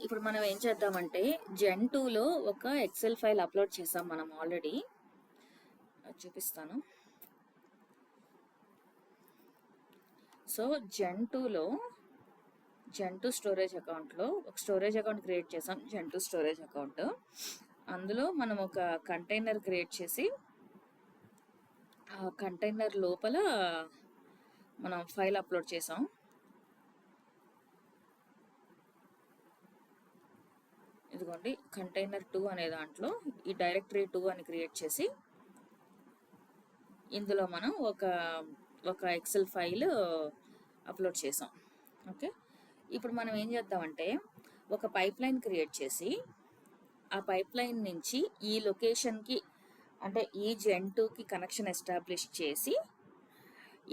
ఇప్పుడు మనం ఏం చేద్దామంటే జెన్2లో ఒక ఎక్సెల్ ఫైల్ అప్లోడ్ చేసాం మనం ఆల్రెడీ. చూపిస్తాను. సో జెన్2లో జెన్2 స్టోరేజ్ అకౌంట్లో ఒక స్టోరేజ్ అకౌంట్ క్రియేట్ చేసాం. జెన్2 స్టోరేజ్ అకౌంట్, అందులో మనం ఒక కంటైనర్ క్రియేట్ చేసి ఆ కంటైనర్ లోపల మనం ఫైల్ అప్లోడ్ చేసాం. ఇదిగోండి కంటైనర్ 2 అనే దాంట్లో ఈ డైరెక్టరీ 2 అని క్రియేట్ చేసి ఇందులో మనం ఒక ఎక్సెల్ ఫైల్ అప్లోడ్ చేసాం. ఓకే, ఇప్పుడు మనం ఏం చేద్దామంటే ఒక పైప్ లైన్ క్రియేట్ చేసి ఆ పైప్ లైన్ నుంచి ఈ లొకేషన్కి అంటే ఈ జెన్2కి కనెక్షన్ ఎస్టాబ్లిష్ చేసి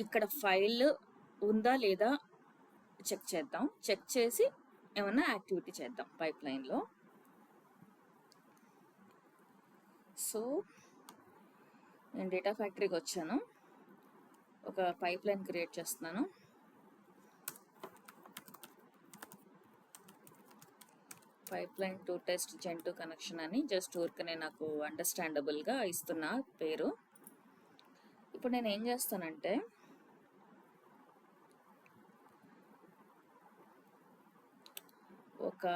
ఇక్కడ ఫైల్ ఉందా లేదా చెక్ చేద్దాం. చెక్ చేసి ఏమన్నా యాక్టివిటీ చేద్దాం పైప్ లైన్లో. సో నేను డేటా ఫ్యాక్టరీకి వచ్చాను, ఒక పైప్ లైన్ క్రియేట్ చేస్తున్నాను. Pipeline to test gen two connection అని జస్ట్ ఊరికనే నాకు అండర్స్టాండబుల్గా ఇస్తున్న పేరు. ఇప్పుడు నేను ఏం చేస్తానంటే ఒక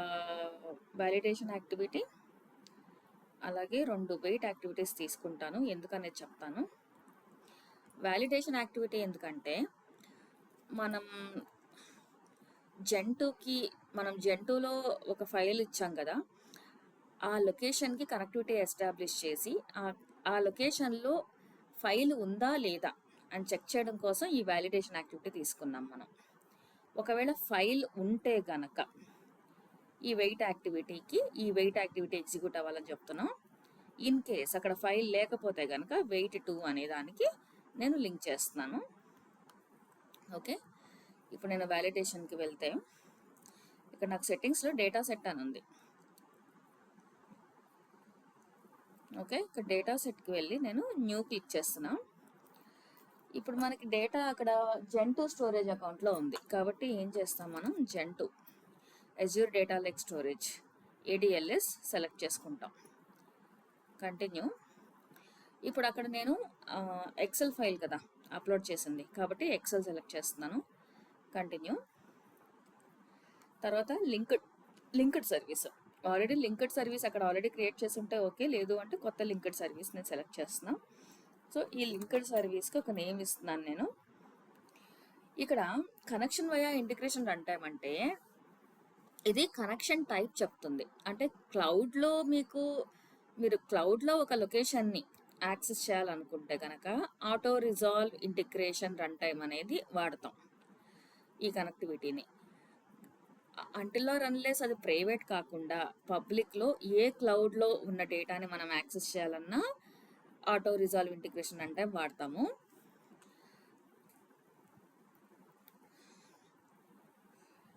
వ్యాలిడేషన్ యాక్టివిటీ అలాగే 2 వెయిట్ యాక్టివిటీస్ తీసుకుంటాను. ఎందుకనేది చెప్తాను. వ్యాలిడేషన్ యాక్టివిటీ ఎందుకంటే మనం జెన్2లో ఒక ఫైల్ ఇచ్చాం కదా, ఆ లొకేషన్కి కనెక్టివిటీ ఎస్టాబ్లిష్ చేసి ఆ లొకేషన్లో ఫైల్ ఉందా లేదా అని చెక్ చేయడం కోసం ఈ వ్యాలిడేషన్ యాక్టివిటీ తీసుకున్నాం మనం. ఒకవేళ ఫైల్ ఉంటే గనక ఈ వెయిట్ యాక్టివిటీ ఎగ్జిక్యూట్ అవ్వాలని చెప్తున్నాం. ఇన్ కేస్ అక్కడ ఫైల్ లేకపోతే కనుక వెయిట్ 2 అనే దానికి నేను లింక్ చేస్తున్నాను. ఓకే, ఇప్పుడు నేను వ్యాలిడేషన్కి వెళ్తే ఇక్కడ నాకు సెట్టింగ్స్లో డేటా సెట్ అని ఉంది. ఓకే, ఇక్కడ డేటా సెట్కి వెళ్ళి నేను న్యూ క్లిక్ చేస్తున్నా. ఇప్పుడు మనకి డేటా అక్కడ జెన్2 స్టోరేజ్ అకౌంట్లో ఉంది కాబట్టి ఏం చేస్తాం మనం, gen two Azure data lake storage ADLS select చేసుకుంటాం. కంటిన్యూ. ఇప్పుడు అక్కడ నేను ఎక్సెల్ ఫైల్ కదా అప్లోడ్ చేసింది కాబట్టి ఎక్సెల్ సెలెక్ట్ చేస్తున్నాను. కంటిన్యూ. తర్వాత linked service, already linked service అక్కడ ఆల్రెడీ క్రియేట్ చేసి ఉంటే ఓకే, లేదు అంటే కొత్త లింక్డ్ సర్వీస్ నేను సెలెక్ట్ చేస్తున్నాను. సో ఈ లింక్డ్ సర్వీస్కి ఒక నేమ్ ఇస్తున్నాను నేను. ఇక్కడ connection via integration run time అంటే ఇది కనెక్షన్ టైప్ చెప్తుంది. అంటే మీరు క్లౌడ్లో ఒక లొకేషన్ని యాక్సెస్ చేయాలనుకుంటే కనుక auto resolve integration run time అనేది వాడతాం ఈ కనెక్టివిటీని. అంటిల్లో రన్లెస్ అది ప్రైవేట్ కాకుండా పబ్లిక్లో ఏ క్లౌడ్లో ఉన్న డేటాని మనం యాక్సెస్ చేయాలన్నా auto resolve integration run time వాడతాము.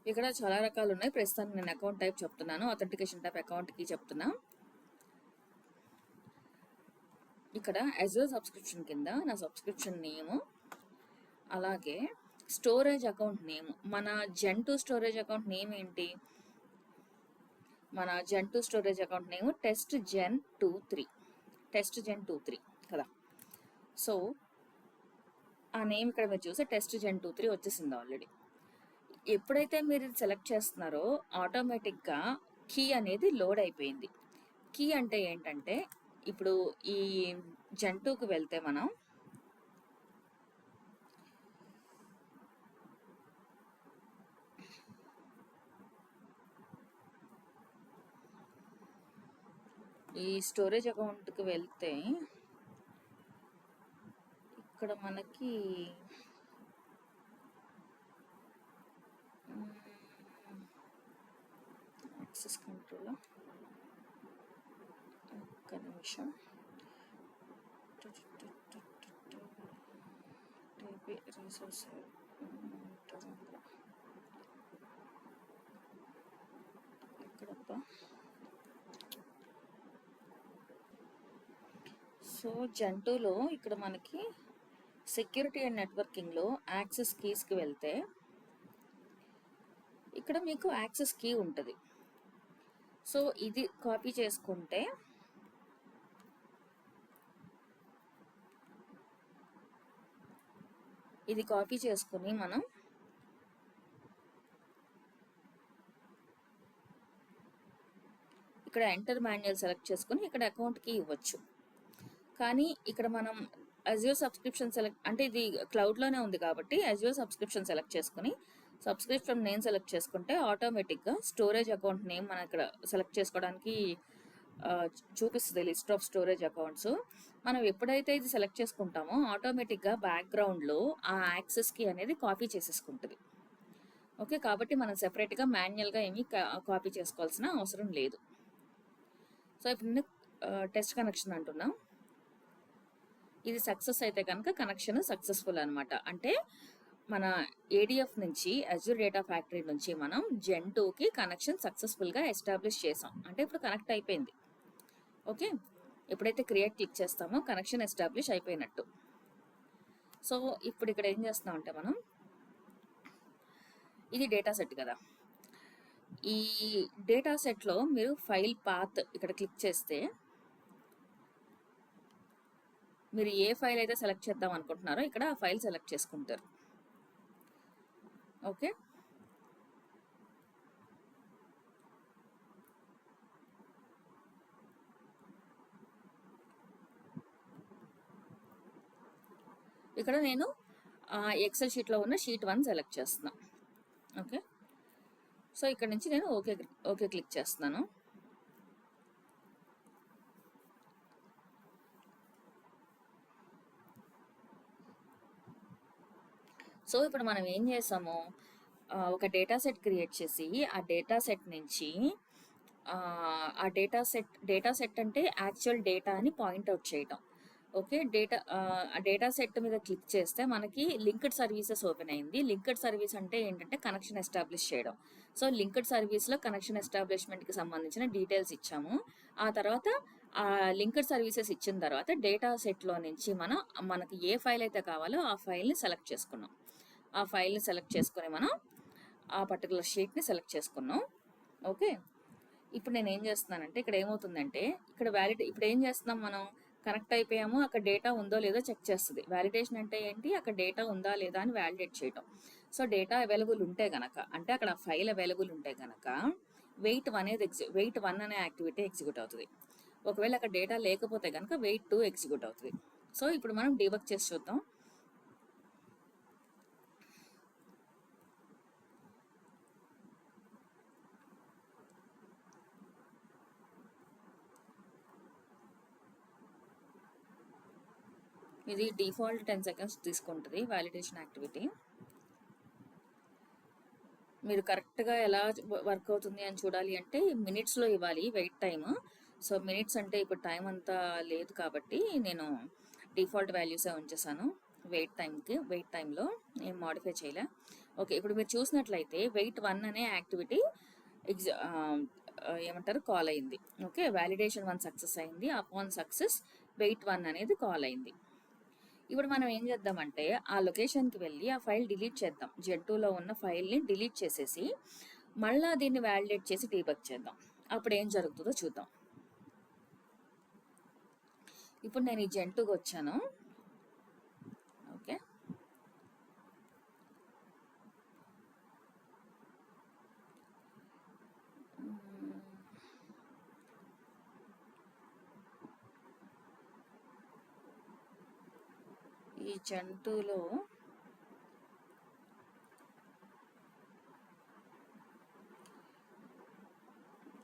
ఇక్కడ చాలా రకాలు ఉన్నాయి. ప్రస్తుతానికి నేను అకౌంట్ టైప్ చెప్తున్నాను, అథెంటికేషన్ టైప్ అకౌంట్కి చెప్తున్నా. ఇక్కడ అజ్యూర్ సబ్స్క్రిప్షన్ కింద నా సబ్స్క్రిప్షన్ నేము అలాగే స్టోరేజ్ అకౌంట్ నేమ్. మన జెన్2 స్టోరేజ్ అకౌంట్ నేమ్ ఏంటి, మన జెన్2 స్టోరేజ్ అకౌంట్ నేమ్ టెస్ట్ జెన్23 కదా. సో ఆ నేమ్ ఇక్కడ మీరు చూస్తే టెస్ట్ జెన్23 వచ్చేసింది ఆల్రెడీ. ఎప్పుడైతే మీరు సెలెక్ట్ చేస్తున్నారో ఆటోమేటిక్గా కీ అనేది లోడ్ అయిపోయింది. కీ అంటే ఏంటంటే ఇప్పుడు ఈ జెన్2కి వెళ్తే మనం ఈ స్టోరేజ్ అకౌంట్కి వెళ్తే ఇక్కడ మనకి యాక్సెస్ కంట్రోల్, ఒక్క నిమిషం, రిసోర్స్ ఎక్కడబ్బా. సో జెన్2లో ఇక్కడ మనకి సెక్యూరిటీ అండ్ నెట్వర్కింగ్లో యాక్సెస్ కీస్కి వెళ్తే ఇక్కడ మీకు యాక్సెస్ కీ ఉంటుంది. సో ఇది కాపీ చేసుకుంటే ఇది కాపీ చేసుకుని మనం ఇక్కడ ఎంటర్ మాన్యువల్ సెలెక్ట్ చేసుకుని ఇక్కడ అకౌంట్కి ఇవ్వచ్చు. కానీ ఇక్కడ మనం అజ్యూర్ సబ్స్క్రిప్షన్ సెలెక్ట్ అంటే ఇది క్లౌడ్లోనే ఉంది కాబట్టి అజ్యూర్ సబ్స్క్రిప్షన్ సెలెక్ట్ చేసుకుని సబ్స్క్రిప్షన్ నేమ్ సెలెక్ట్ చేసుకుంటే ఆటోమేటిక్గా స్టోరేజ్ అకౌంట్ నేమ్ మనం ఇక్కడ సెలెక్ట్ చేసుకోవడానికి చూపిస్తుంది లిస్ట్ ఆఫ్ స్టోరేజ్ అకౌంట్స్. మనం ఎప్పుడైతే ఇది సెలెక్ట్ చేసుకుంటామో ఆటోమేటిక్గా బ్యాక్గ్రౌండ్లో ఆ యాక్సెస్కి అనేది కాపీ చేసేసుకుంటుంది. ఓకే, కాబట్టి మనం సెపరేట్గా మాన్యువల్గా ఏమీ కాపీ చేసుకోవాల్సిన అవసరం లేదు. సో ఇప్పుడు నేను టెస్ట్ కనెక్షన్ అంటున్నా. ఇది సక్సెస్ అయితే కనుక కనెక్షన్ సక్సెస్ఫుల్ అనమాట. అంటే మన ఏడిఎఫ్ నుంచి అజ్యూర్ డేటా ఫ్యాక్టరీ నుంచి మనం జెన్2కి కనెక్షన్ సక్సెస్ఫుల్గా ఎస్టాబ్లిష్ చేసాం. అంటే ఇప్పుడు కనెక్ట్ అయిపోయింది. ఓకే, ఎప్పుడైతే క్రియేట్ క్లిక్ చేస్తామో కనెక్షన్ ఎస్టాబ్లిష్ అయిపోయినట్టు. సో ఇప్పుడు ఇక్కడ ఏం చేస్తున్నాం అంటే మనం ఇది డేటా సెట్ కదా, ఈ డేటా సెట్లో మీరు ఫైల్ పాత్ ఇక్కడ క్లిక్ చేస్తే మీరు ఏ ఫైల్ అయితే సెలెక్ట్ చేద్దాం అనుకుంటున్నారో ఇక్కడ ఆ ఫైల్ సెలెక్ట్ చేసుకుంటారు. ఓకే, ఇక్కడ నేను ఎక్సెల్ షీట్లో ఉన్న షీట్ 1 సెలెక్ట్ చేస్తున్నా. ఓకే, సో ఇక్కడ నుంచి నేను ఓకే క్లిక్ చేస్తున్నాను. సో ఇప్పుడు మనం ఏం చేసాము, ఒక డేటా సెట్ క్రియేట్ చేసి ఆ డేటా సెట్ నుంచి ఆ డేటా సెట్ అంటే యాక్చువల్ డేటా అని పాయింట్అవుట్ చేయటం. ఓకే, డేటా సెట్ మీద క్లిక్ చేస్తే మనకి లింక్డ్ సర్వీసెస్ ఓపెన్ అయింది. లింక్డ్ సర్వీస్ అంటే ఏంటంటే కనెక్షన్ ఎస్టాబ్లిష్ చేయడం. సో లింక్డ్ సర్వీస్లో కనెక్షన్ ఎస్టాబ్లిష్మెంట్కి సంబంధించిన డీటెయిల్స్ ఇచ్చాము. ఆ తర్వాత ఆ లింక్డ్ సర్వీసెస్ ఇచ్చిన తర్వాత డేటా సెట్లో నుంచి మనకి ఏ ఫైల్ అయితే కావాలో ఆ ఫైల్ని సెలెక్ట్ చేసుకున్నాం. ఆ ఫైల్ని సెలెక్ట్ చేసుకుని మనం ఆ పర్టికులర్ షీట్ని సెలెక్ట్ చేసుకున్నాం. ఓకే, ఇప్పుడు నేను ఏం చేస్తున్నానంటే ఇక్కడ ఏమవుతుందంటే ఇక్కడ ఇప్పుడు ఏం చేస్తున్నాం, మనం కనెక్ట్ అయిపోయాము, అక్కడ డేటా ఉందో లేదో చెక్ చేస్తుంది. వ్యాలిడేషన్ అంటే ఏంటి, అక్కడ డేటా ఉందా లేదా అని వ్యాలిడేట్ చేయడం. సో డేటా అవైలబుల్ ఉంటే గనక, అంటే అక్కడ ఫైల్ అవైలబుల్ ఉంటే గనక వెయిట్ 1 అనే యాక్టివిటీ ఎగ్జిక్యూట్ అవుతుంది. ఒకవేళ అక్కడ డేటా లేకపోతే కనుక వెయిట్ 2 ఎగ్జిక్యూట్ అవుతుంది. సో ఇప్పుడు మనం డీబగ్ చేసి చూద్దాం. ఇది డిఫాల్ట్ 10 సెకండ్స్ తీసుకుంటుంది వ్యాలిడేషన్ యాక్టివిటీ. మీరు కరెక్ట్గా ఎలా వర్క్ అవుతుంది అని చూడాలి అంటే మినిట్స్లో ఇవ్వాలి వెయిట్ టైమ్. సో మినిట్స్ అంటే ఇప్పుడు టైం అంతా లేదు కాబట్టి నేను డిఫాల్ట్ వాల్యూసే ఉంచేసాను. వెయిట్ టైంలో ఏం మాడిఫై చేయలే. ఓకే, ఇప్పుడు మీరు చూసినట్లయితే వెయిట్ 1 అనే యాక్టివిటీ ఏమంటారు కాల్ అయింది. ఓకే, వ్యాలిడేషన్ 1 సక్సెస్ అయింది. అపాన్ సక్సెస్ వెయిట్ 1 అనేది కాల్ అయింది. ఇప్పుడు మనం ఏం చేద్దామంటే ఆ లొకేషన్కి వెళ్ళి ఆ ఫైల్ డిలీట్ చేద్దాం. జెన్2లో ఉన్న ఫైల్ని డిలీట్ చేసేసి మళ్ళీ దీన్ని వ్యాలిడేట్ చేసి డీబగ్ చేద్దాం. అప్పుడు ఏం జరుగుతుందో చూద్దాం. ఇప్పుడు నేను ఈ జెన్2కి వచ్చాను. ఓకే, ఈ జెన్2లో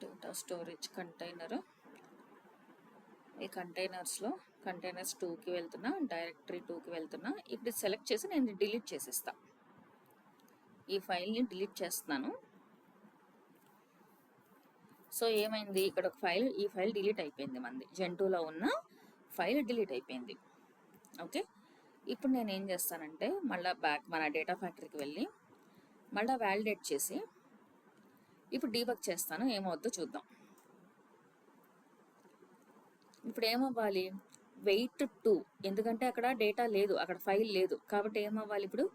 డేటా స్టోరేజ్ కంటైనర్, ఈ కంటైనర్స్లో కంటైనర్స్ 2కి వెళ్తున్నా, డైరెక్టరీ 2కి వెళ్తున్నా. ఇప్పుడు సెలెక్ట్ చేసి నేను డిలీట్ చేసేస్తా. ఈ ఫైల్ని డిలీట్ చేస్తున్నాను. సో ఏమైంది, ఇక్కడ ఒక ఫైల్, ఈ ఫైల్ డిలీట్ అయిపోయింది. మనది జెన్2లో ఉన్న ఫైల్ డిలీట్ అయిపోయింది. ఓకే, ఇప్పుడు నేను ఏం చేస్తానంటే మళ్ళీ మన డేటా ఫ్యాక్టరీకి వెళ్ళి మళ్ళీ వ్యాలిడేట్ చేసి ఇప్పుడు డీబగ్ చేస్తాను. ఏమవుద్దో చూద్దాం. ఇప్పుడు ఏమవ్వాలి, వెయిట్ 2, ఎందుకంటే అక్కడ డేటా లేదు, అక్కడ ఫైల్ లేదు కాబట్టి ఏమవ్వాలి, ఇప్పుడు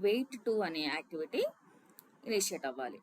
వెయిట్ 2 అనే యాక్టివిటీ ఇనిషియేట్ అవ్వాలి.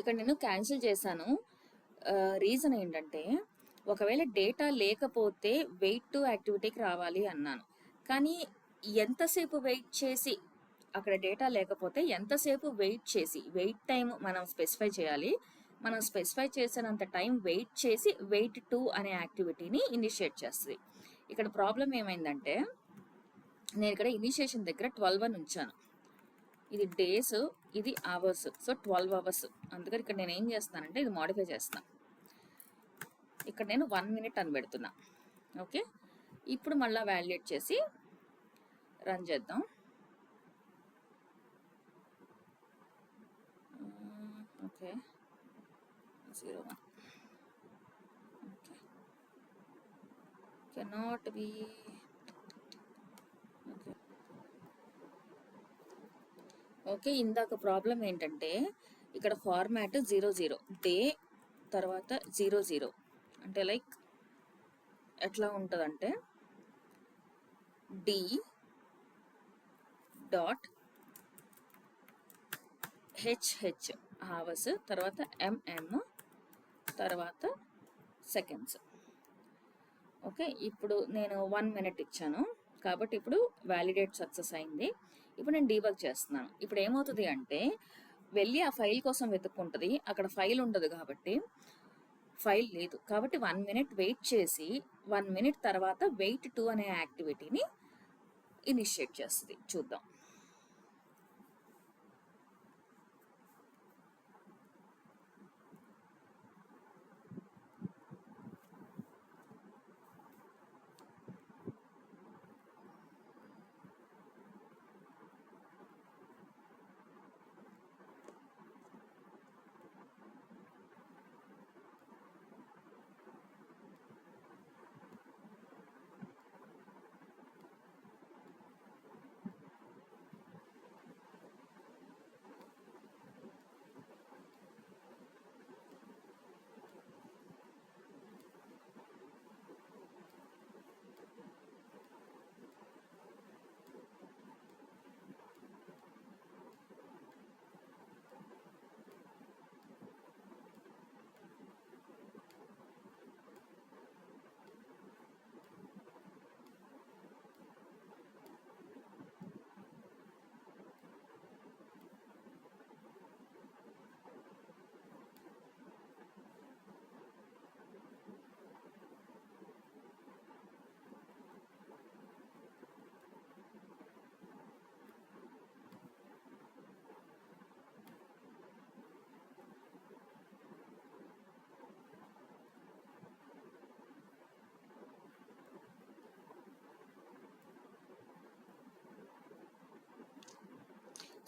ఇక్కడ నేను క్యాన్సిల్ చేశాను. రీజన్ ఏంటంటే ఒకవేళ డేటా లేకపోతే వెయిట్ టు యాక్టివిటీకి రావాలి అన్నాను. కానీ ఎంతసేపు వెయిట్ చేసి, అక్కడ డేటా లేకపోతే ఎంతసేపు వెయిట్ చేసి, వెయిట్ టైం మనం స్పెసిఫై చేయాలి. మనం స్పెసిఫై చేసినంత టైం వెయిట్ చేసి వెయిట్ టు అనే యాక్టివిటీని ఇనిషియేట్ చేస్తుంది. ఇక్కడ ప్రాబ్లం ఏమైందంటే నేను ఇక్కడ ఇనిషియేషన్ దగ్గర 12 అని ఉంచాను. ఇది డేస్, ఇది అవర్స్. So 12 hours. అందుకని ఇక్కడ నేను ఏం చేస్తానంటే ఇది మోడిఫై చేస్తాను. ఇక్కడ నేను 1 minute అని పెడుతున్నా. ఓకే, ఇప్పుడు మళ్ళీ వాలిడేట్ చేసి రన్ చేద్దాం. Okay, 01. Okay, cannot be. Okay okay, ఇందాక ప్రాబ్లం ఏంటంటే ఇక్కడ ఫార్మాట్ 00 డే తర్వాత 00 అంటే లైక్ ఎట్లా ఉంటుందంటే డి డాట్ హెచ్హెచ్ అవర్స్ తర్వాత ఎంఎం తర్వాత సెకండ్స్. ఓకే, ఇప్పుడు నేను 1 minute ఇచ్చాను కాబట్టి ఇప్పుడు వ్యాలిడేట్ సక్సెస్ అయింది. ఇప్పుడు నేను డీబగ్ చేస్తున్నాను. ఇప్పుడు ఏమవుతుంది అంటే వెళ్ళి ఆ ఫైల్ కోసం వెతుక్కుంటుంది. అక్కడ ఫైల్ ఉండదు కాబట్టి ఫైల్ లేదు కాబట్టి 1 minute వెయిట్ చేసి 1 minute తర్వాత వెయిట్ టు అనే యాక్టివిటీని ఇనిషియేట్ చేస్తుంది. చూద్దాం.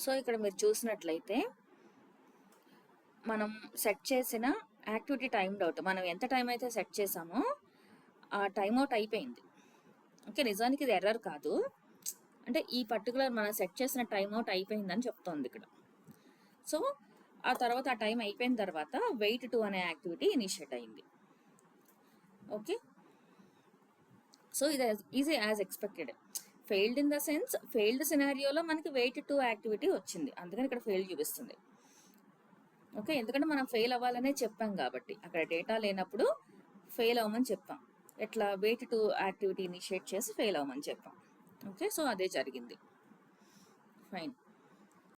సో ఇక్కడ మీరు చూసినట్లయితే మనం సెట్ చేసిన యాక్టివిటీ టైమ్డ్ అవుట్, మనం ఎంత టైం అయితే సెట్ చేసామో ఆ టైమ్ అవుట్ అయిపోయింది. ఓకే, నిజానికి ఇది ఎర్రర్ కాదు, అంటే ఈ పర్టికులర్ మనం సెట్ చేసిన టైమ్ అవుట్ అయిపోయిందని చెప్తోంది ఇక్కడ. సో ఆ తర్వాత ఆ టైం అయిపోయిన తర్వాత వెయిట్ టు అనే యాక్టివిటీ ఇనిషియేట్ అయింది. ఓకే, సో ఇది easy as expected. Failed in the sense failed సినారియోలో మనకి వెయిట్ టు యాక్టివిటీ వచ్చింది, అందుకని ఇక్కడ ఫెయిల్ చూపిస్తుంది. ఓకే, ఎందుకంటే మనం ఫెయిల్ అవ్వాలనే చెప్పాం కాబట్టి అక్కడ డేటా లేనప్పుడు ఫెయిల్ అవ్వమని చెప్పాం. ఎట్లా వెయిట్ టు యాక్టివిటీ ఇనిషియేట్ చేసి ఫెయిల్ అవ్వమని చెప్పాం. ఓకే, సో అదే జరిగింది. ఫైన్.